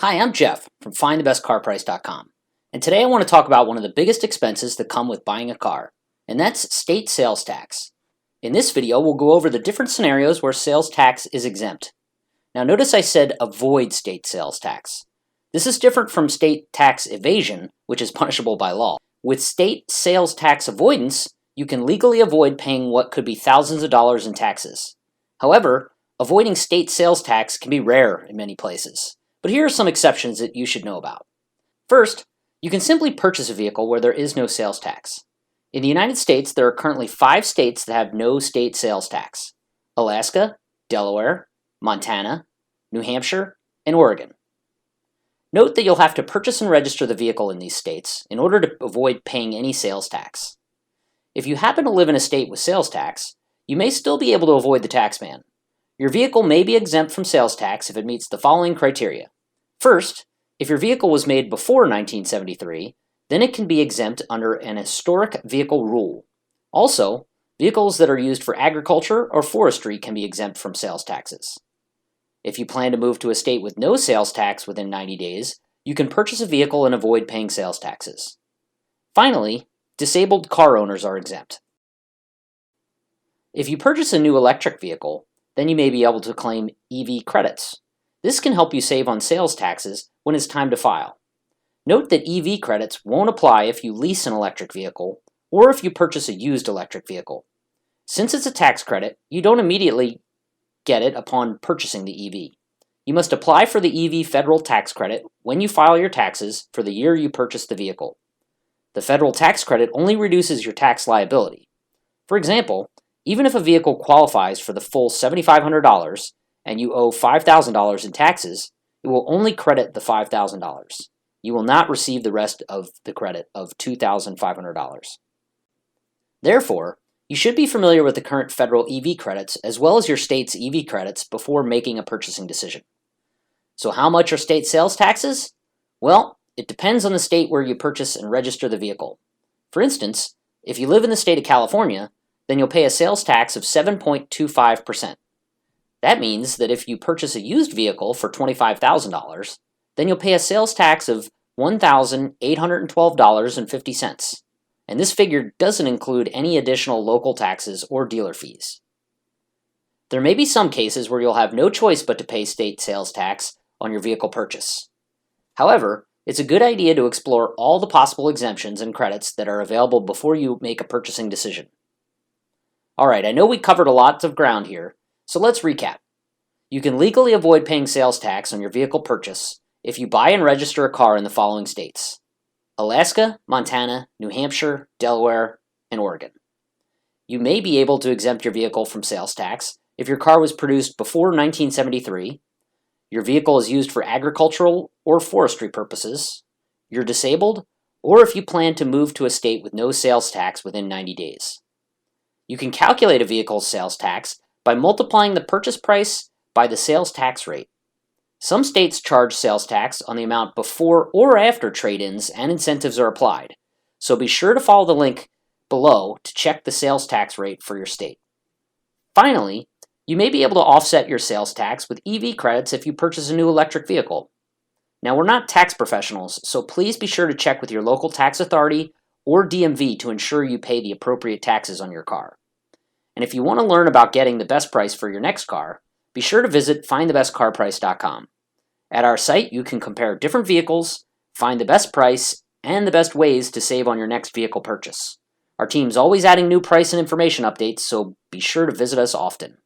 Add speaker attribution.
Speaker 1: Hi, I'm Jeff from FindTheBestCarPrice.com, and today I want to talk about one of the biggest expenses that come with buying a car, and that's state sales tax. In this video, we'll go over the different scenarios where sales tax is exempt. Now notice I said avoid state sales tax. This is different from state tax evasion, which is punishable by law. With state sales tax avoidance, you can legally avoid paying what could be thousands of dollars in taxes. However, avoiding state sales tax can be rare in many places. But here are some exceptions that you should know about. First, you can simply purchase a vehicle where there is no sales tax. In the United States, there are currently 5 states that have no state sales tax: Alaska, Delaware, Montana, New Hampshire, and Oregon. Note that you'll have to purchase and register the vehicle in these states in order to avoid paying any sales tax. If you happen to live in a state with sales tax, you may still be able to avoid the tax man. Your vehicle may be exempt from sales tax if it meets the following criteria. First, if your vehicle was made before 1973, then it can be exempt under an historic vehicle rule. Also, vehicles that are used for agriculture or forestry can be exempt from sales taxes. If you plan to move to a state with no sales tax within 90 days, you can purchase a vehicle and avoid paying sales taxes. Finally, disabled car owners are exempt. If you purchase a new electric vehicle, then you may be able to claim EV credits. This can help you save on sales taxes when it's time to file. Note that EV credits won't apply if you lease an electric vehicle or if you purchase a used electric vehicle. Since it's a tax credit, you don't immediately get it upon purchasing the EV. You must apply for the EV federal tax credit when you file your taxes for the year you purchased the vehicle. The federal tax credit only reduces your tax liability. For example, even if a vehicle qualifies for the full $7,500 and you owe $5,000 in taxes, it will only credit the $5,000. You will not receive the rest of the credit of $2,500. Therefore, you should be familiar with the current federal EV credits as well as your state's EV credits before making a purchasing decision. So how much are state sales taxes? Well, it depends on the state where you purchase and register the vehicle. For instance, if you live in the state of California, then you'll pay a sales tax of 7.25%. That means that if you purchase a used vehicle for $25,000, then you'll pay a sales tax of $1,812.50. And this figure doesn't include any additional local taxes or dealer fees. There may be some cases where you'll have no choice but to pay state sales tax on your vehicle purchase. However, it's a good idea to explore all the possible exemptions and credits that are available before you make a purchasing decision. Alright, I know we covered a lot of ground here, so let's recap. You can legally avoid paying sales tax on your vehicle purchase if you buy and register a car in the following states: Alaska, Montana, New Hampshire, Delaware, and Oregon. You may be able to exempt your vehicle from sales tax if your car was produced before 1973, your vehicle is used for agricultural or forestry purposes, you're disabled, or if you plan to move to a state with no sales tax within 90 days. You can calculate a vehicle's sales tax by multiplying the purchase price by the sales tax rate. Some states charge sales tax on the amount before or after trade-ins and incentives are applied, so be sure to follow the link below to check the sales tax rate for your state. Finally, you may be able to offset your sales tax with EV credits if you purchase a new electric vehicle. Now, we're not tax professionals, so please be sure to check with your local tax authority or DMV to ensure you pay the appropriate taxes on your car. And if you want to learn about getting the best price for your next car, be sure to visit FindTheBestCarPrice.com. At our site, you can compare different vehicles, find the best price, and the best ways to save on your next vehicle purchase. Our team's always adding new price and information updates, so be sure to visit us often.